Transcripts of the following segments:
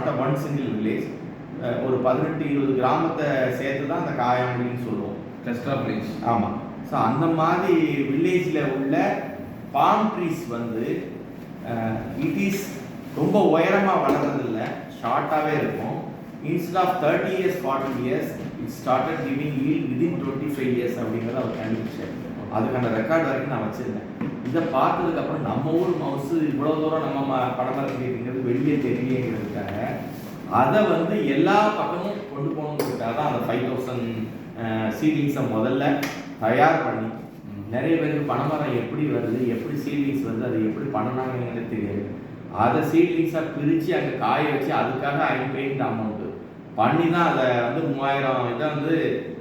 Not a one single village. ஒரு 18-20 கிராமத்தை சேர்த்து தான் அந்த காயாமொழின்னு சொல்லுவோம். Cluster of village. ஆமாம். ஸோ அந்த மாதிரி வில்லேஜில் உள்ள பாம் ட்ரீஸ் வந்து இட் இஸ் ரொம்ப உயரமாக வளர்றதில்ல, ஷார்ட்டாகவே இருக்கும். Instead of 30 years 40 years it started giving yield within 25 years அப்படிங்கிறத அவர் கண்டுபிடிச்சார். அதுக்கான ரெக்கார்டு வரைக்கும் நான் வச்சுருந்தேன். இதை பார்த்ததுக்கப்புறம் நம்ம ஊர் மவுசு இவ்வளோ தூரம் நம்ம படமரத்துங்கிறது வெளியே தெரியங்கிறதுக்காக அதை வந்து எல்லா பக்கமும் கொண்டு போகணுங்கிறதுக்காக தான் அந்த 5000 சீட்லிங்ஸை முதல்ல தயார் பண்ணி, நிறைய பேருக்கு பனைமரம் எப்படி வருது, எப்படி சீட்லிங்ஸ் வருது, அதை எப்படி பண்ணனாங்கிறது தெரியாது. அதை சீட்லிங்ஸாக பிரித்து அங்கே காய வச்சு அதுக்காக ஐம்பெயிண்ட் அமௌண்ட்டு பண்ணி தான் அதை வந்து 3000 இதை வந்து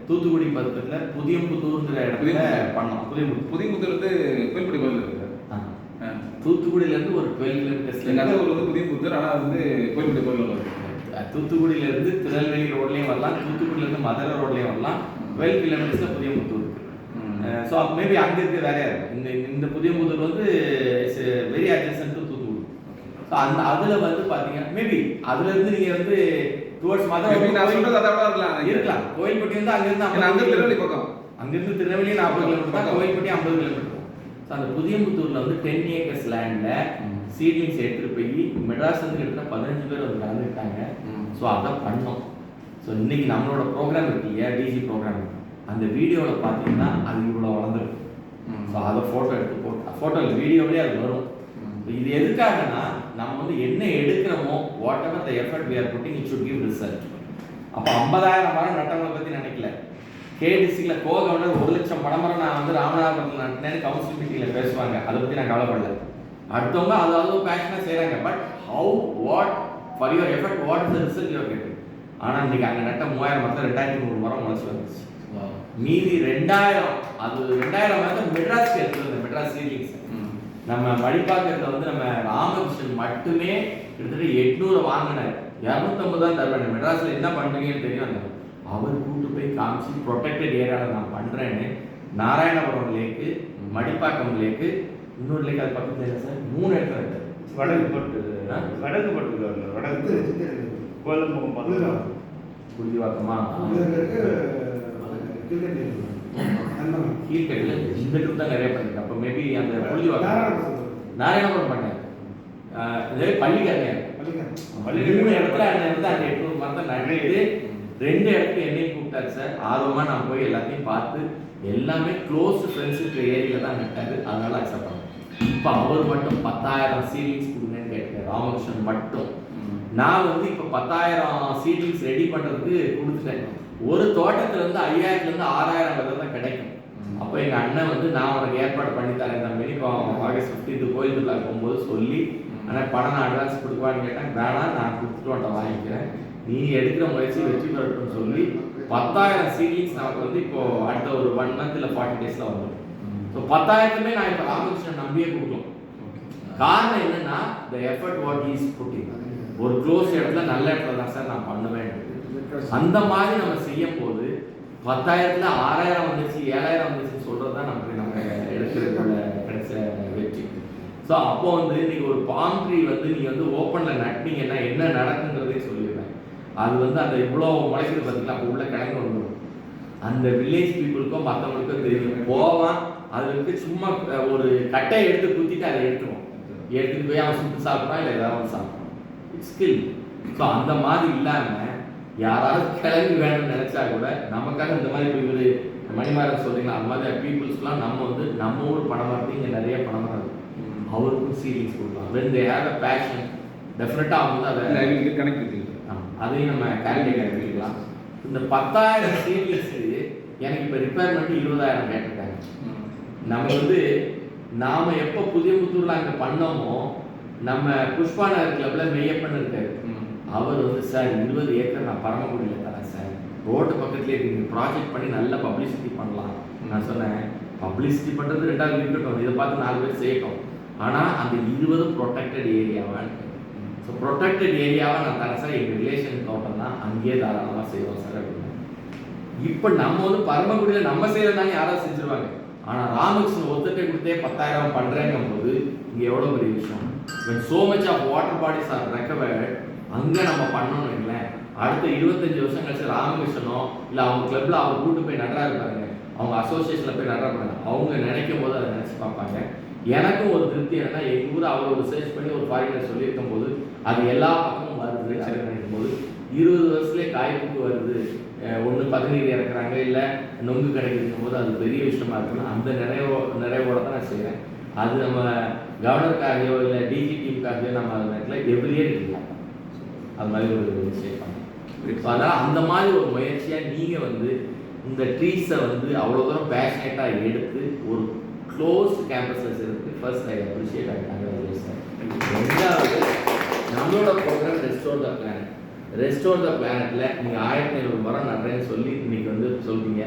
தூத்துக்குடி பக்கத்தில் புதியம்புத்தூருங்கிற இடத்துல பண்ணோம். புதியம்புத்தூர்லேருந்து கோயில்பட்டி கோயில் இருக்குது. தூத்துக்குடியிலேருந்து ஒரு 12 kilometers. எங்கள் ஊர் வந்து புதியம்புத்தூர், ஆனால் வந்து கோயில்பட்டி கோயில் வருது. தூத்துக்குடியிலேருந்து திருநெல்வேலி ரோட்லேயும் வரலாம், தூத்துக்குடியிலேருந்து மதுரை ரோட்லேயும் வரலாம். 12 kilometers புதியம்புத்தூர். ஸோ மேபி அங்கே இருக்க வேறையா இருக்கும். இந்த புதியம்புத்தூர் வந்து it's very adjacent to Thoothukudi. So அந்த அதில் வந்து பார்த்தீங்கன்னா மேபி அதுலேருந்து நீங்கள் வந்து டுவர்ட்ஸ் மதுரை நான் சொல்கிறது அதை விட இருக்கலாம். கோயில்பட்டி வந்து அங்கேருந்து அங்கே திருநெல்வேலி பக்கம், அங்கேருந்து திருநெல்வேலி 40 kilometers தான், கோயில்பட்டி 50 kilometers. ஸோ அந்த புதியம்புத்தூரில் வந்து 10 acres லேண்டில் சீட்லிங்ஸ் எடுத்துகிட்டு போய் மெட்ராஸ் வந்து எடுத்துகிட்டு 15 பேர் வந்து கலந்துக்கிட்டாங்க. ஸோ அதை பண்ணோம். ஸோ இன்னைக்கு நம்மளோட ப்ரோக்ராம் இருக்கு இல்லையா, டிஜி ப்ரோக்ராம், அந்த வீடியோவில் பார்த்தீங்கன்னா அது இவ்வளோ வளர்ந்துருக்கும். ஸோ அதை ஃபோட்டோ எடுத்து ஃபோட்டோவில் வீடியோவிலே அது வரும். இது எதுக்காகனா நம்ம வந்து என்ன எடுக்கிறோமோ whatever the effort we are putting it should give result. அப்போ 50,000 மரம் நட்டவங்களை பற்றி நினைக்கல. கேடிசியில் கவர்னர் 1,00,000 பனைமரம் நான் வந்து ராமநாதபுரத்தில் நட்டினேன்னு கவுன்சில் மீட்டிங்கில் பேசுவாங்க. அதை பற்றி நான் கவலைப்படல. அடுத்தவங்க அதாவது பேஷனாக செய்கிறாங்க. But how what for your effort what is the result your getting. ஆனால் இன்னைக்கு அங்கே நட்ட 3000 மரத்தில் 2300 மரம் முளைச்சி வந்துச்சு. மீதி 2000 அது 2000 மரத்தை மெட்ராஸ்க்கு எடுத்துருந்தேன். மெட்ராஸ் சீட்லிங்ஸ் நம்ம மடிப்பாக்கத்தில் வந்து நம்ம ராமகிருஷ்ணன் மட்டுமே கிட்டத்தட்ட 800 வாங்கினார். 250 தான் தருவாங்க. மெட்ராஸில் என்ன பண்ணுறீங்கன்னு தெரியும். அவர் கூட்டு போய் காமிச்சு ப்ரொடெக்டட் ஏரியாவில் நான் பண்ணுறேன்னு நாராயணபுரம் லேக்கு, மடிப்பாக்கம் லேக்கு, இன்னொரு லேக் அது பக்கத்தில் இல்லை சார், 3 இடத்துல இருக்குது. வடக்கு பட்டு வடக்கு கோலம்பகம் பார்த்து புரிவாக்கமா கீழ்கட்டில் இந்த ட்ரிப் தான் நிறைய பண்ணிட்டேன். அப்போ மேபி அந்த புரிவாக்கம் நாராயணபுரம் பண்ணேன். இதே பள்ளிக்காரங்க 3 இடத்துல அந்த 800 மரத்தை நட்டு 2 இடத்துக்கு என்னையும் கூப்பிட்டாரு சார். ஆர்வமாக நான் போய் எல்லாத்தையும் பார்த்து எல்லாமே க்ளோஸ் ஃப்ரெண்ட்ஸ் இருக்கிற ஏரியாவில் தான் நட்டாரு. அதனால அக்செப்ட் பண்ணேன். இப்போ அவர் மட்டும் 10,000 சீட்லிங்ஸ் கொடுங்கன்னு கேட்டேன். ராமகிருஷ்ணன் மட்டும். நான் வந்து இப்போ 10,000 சீட்லிங்ஸ் ரெடி பண்ணுறதுக்கு கொடுத்துட்டேன். ஒரு தோட்டத்துலேருந்து 5000-லேருந்து 6000 விதை தான் கிடைக்கும். அப்போ எங்கள் அண்ணன் வந்து நான் உனக்கு ஏற்பாடு பண்ணி தரேன் தம்பி, இப்போ ஆகஸ்ட் 15 கோயில் திருவிழா போகும்போது சொல்லி, ஆனால் பணம் நான் அட்வான்ஸ் கொடுக்குவான்னு கேட்டேன். வேணாம், நான் கொடுத்துட்டு உன்ட்ட வாங்கிக்கிறேன், நீ எடுக்கிற முயற்சி வெற்றி பெறட்டும்னு சொல்லி 10,000 சீட்லிங்ஸ் நமக்கு வந்து இப்போ அடுத்த ஒரு 1 month இல்லை 40 days வந்துடும். ஸோ 10,000மே நான் இப்போ ராமகிருஷ்ணன் நம்பியே கொடுக்கலாம். காரணம் என்னன்னா the effort what he is putting. ஒரு க்ளோஸ் இடத்துல நல்ல இடத்துல தான் சார் நான் பண்ணுவேன். அந்த மாதிரி நம்ம செய்யும் போது 10,000ல் 6,000 வந்துச்சு 7,000 வந்துச்சுன்னு சொல்றது தான் நமக்கு நம்ம எடுக்கிறதுக்குள்ள கிடைச்ச வெற்றி. ஸோ அப்போ வந்து இன்னைக்கு ஒரு பாம் ட்ரீ வந்து நீங்கள் வந்து ஓப்பனில் நட்டினீங்கன்னா என்ன நடக்குங்கிறதே சொல்லிடுவேன். அது வந்து அந்த இவ்வளோ முளைக்கிறது பார்த்தீங்களா, அப்போ உள்ள கிழங்கு வந்துடும். அந்த வில்லேஜ் பீப்புளுக்கும் மற்றவங்களுக்கும் தெரியும். போவான், அதுக்கு சும்மா ஒரு கட்டையை எடுத்து குத்திட்டு அதை எடுத்துட்டு போய் அவன் சுட்டு சாப்பிட்றான், இல்லை ஏதாவது சாப்பிட்றான். It's skill. ஸோ அந்த மாதிரி இல்லாமல் யாராவது கிழங்கு வேணும்னு நினச்சா கூட நமக்காக இந்த மாதிரி இப்போ இவர் மணிமாறன் சொல்றீங்களா, அந்த மாதிரி பீப்புள்ஸ்க்குலாம் நம்ம வந்து நம்ம ஊர் பனைமரத்து இங்கே நிறைய பனைமரம் இருக்குது, அவருக்கும் சீட்லிங்ஸ் கொடுக்கலாம். when they have a passion டெஃபினட்டாக அவங்க வந்து அதை கனெக்ட் அதையும் நம்ம கேல்குலேட் பண்ணிக்கலாம். இந்த 10,000 சீட்லிங்ஸு எனக்கு இப்போ ரிப்பேர்மெண்ட்டு 20,000 கேட்டிருக்காங்க. நம்ம வந்து நாம் எப்போ புதியம்புத்தூரில் அங்கே பண்ணோமோ, நம்ம புஷ்பா நகர் கிளப்பில் மெய்யப்பன் இருக்காரு. அவர் வந்து சார் 20 ஏக்கர் நான் பரமக்குடியில் தரேன் சார், ரோட்டு பக்கத்துலேயே இருக்குது, ப்ராஜெக்ட் பண்ணி நல்ல பப்ளிசிட்டி பண்ணலாம். நான் சொன்னேன், பப்ளிசிட்டி பண்ணுறது 2வது இருக்கட்டும், இதை பார்த்து 4 பேர் செய்யட்டும், ஆனால் அந்த 20 ப்ரொடெக்டட் ஏரியாவான்னு. ஸோ ப்ரொடெக்டட் ஏரியாவை நான் தரேன் சார், எங்கள் ரிலேஷன் தோட்டம் தான், அங்கேயே தாராளமாக செய்வோம் சார் அப்படின்னு. இப்போ நம்ம வந்து பரமக்குடியில் நம்ம செய்கிறதாங்க யாராவது செஞ்சுருவாங்க. ஆனால் ராமகிருஷ்ணன் ஒருத்தட்டை கொடுத்தே 10,000 பண்ணுறேங்கும் போது இங்கே எவ்வளோ பெரிய விஷயம். when so much of water bodies are recovered, அங்கே நம்ம பண்ணோம்னு வைங்களேன், அடுத்த 25 வருஷம் கழிச்சு ராமகிருஷ்ணனோ இல்லை அவங்க கிளப்பில் அவர் கூட்டு போய் நடுறா இருப்பாங்க, அவங்க அசோசியேஷனில் போய் நடுறா இருப்பாங்க, அவங்க நினைக்கும் போது அதை நினச்சி பார்ப்பாங்க. எனக்கும் ஒரு திருப்தி என்னன்னா, எங்கள் ஊர் அவர் ஒரு ரிசர்ச் பண்ணி ஒரு ஃபாரினர் சொல்லியிருக்கும் போது அது எல்லா பக்கமும் வருது அப்படின்னு நினைக்கும் போது 20 வருஷத்துலேயே காய்ப்புக்கு வருது, ஒன்று பதநீர் இறக்குறாங்க இல்லை நொங்கு கிடைக்கும் போது அது பெரிய விஷயமா இருக்குன்னா அந்த நிறைவோட தான் நான் செய்கிறேன். அது நம்ம கவர்னருக்காகவோ இல்லை டிஜி டீமுக்காகவோ நம்ம அந்த நேரத்தில் எவ்ரியே இருக்கலாம், அது மாதிரி ஒரு விஷயம் பண்ணேன். ஸோ அதனால் அந்த மாதிரி ஒரு முயற்சியாக நீங்கள் வந்து இந்த ட்ரீஸை வந்து அவ்வளோ தூரம் பேஷனேட்டாக எடுத்து ஒரு க்ளோஸ் கேம்பஸில் சேர்த்து first I appreciate and congratulation. ரெண்டாவது நம்மளோட program restore the planet. Restore the பிளானட்டில் நீங்கள் 1500 மரம் நடுறேன்னு சொல்லி இன்னைக்கு வந்து சொல்றீங்க.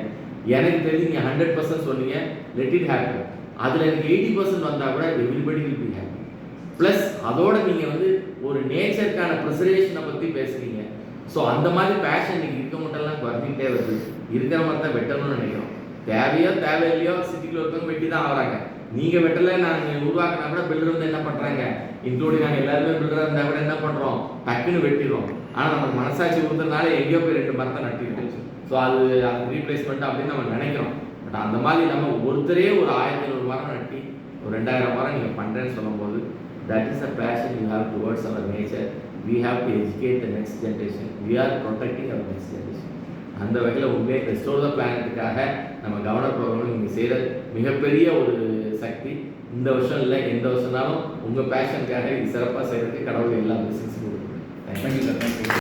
எனக்கு தெரிஞ்சு நீங்கள் 100% சொன்னீங்க, லெட் இட் ஹேப்பன். அதில் எனக்கு 80% வந்தால் கூட everybody will be happy. Plus அதோட நீங்கள் வந்து ஒரு நேச்சருக்கான ப்ரிசர்வேஷனை பற்றி பேசுகிறீங்க. ஸோ அந்த மாதிரி பேஷன் இன்னைக்கு இருக்க மட்டும்லாம் குறைஞ்சிக்கிட்டே வருது. இருக்கிற மாதிரி தான் வெட்டணும்னு நினைக்கிறோம். தேவையோ தேவையில்லையோ சிட்டிக்குள்ள ஒருத்தவங்க வெட்டி தான் ஆகிறாங்க. நீங்கள் வெட்டலை, நாங்கள் உருவாக்கினா கூட பில்டர் வந்து என்ன பண்ணுறாங்க, இன்க்ளூடிங் நாங்கள் எல்லாருமே பில்டராக இருந்தால் கூட என்ன பண்ணுறோம், டக்குன்னு வெட்டிடுறோம். ஆனால் நமக்கு மனசாட்சி கொடுத்ததுனால எங்கேயோ போய் 2 மரத்தை நட்டிருக்கு. ஸோ அது ரீப்ளேஸ்மெண்ட் அப்படின்னு நம்ம நினைக்கிறோம். பட் அந்த மாதிரி இல்லாமல் ஒருத்தரே ஒரு 1500 மரம் நட்டி ஒரு 2000 மரம் நீங்கள் பண்ணுறேன்னு சொல்லும்போது that is a passion you have towards our nature. We have to educate the next generation. We are protecting our next generation. அந்த வகையில் உண்மையை ரெஸ்டோர் த பிளானட்டுக்காக நம்ம கவர்னர் ப்ரோக்ராம் நீங்கள் செய்கிற மிகப்பெரிய ஒரு சக்தி. இந்த வருஷம் இல்லை, எந்த வருஷம்னாலும் உங்கள் பேஷனுக்காக இது சிறப்பாக செய்கிறதுக்கு கடவுள் எல்லா பிஸ்னஸும் கொடுக்குறேன். Thank you sir.